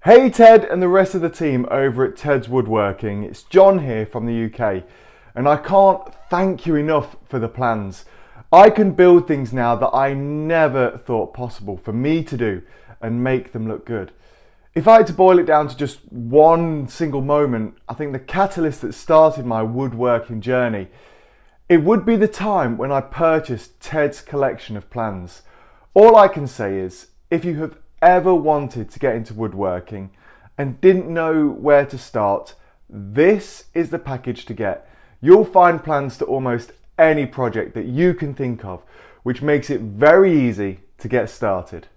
Hey Ted and the rest of the team over at Ted's Woodworking. It's John here from the UK, and I can't thank you enough for the plans. I can build things now that I never thought possible for me to do and make them look good. If I had to boil it down to just one single moment, I think the catalyst that started my woodworking journey, it would be the time when I purchased Ted's collection of plans. All I can say is, if you have ever wanted to get into woodworking and didn't know where to start, this is the package to get. You'll find plans to almost any project that you can think of, which makes it very easy to get started.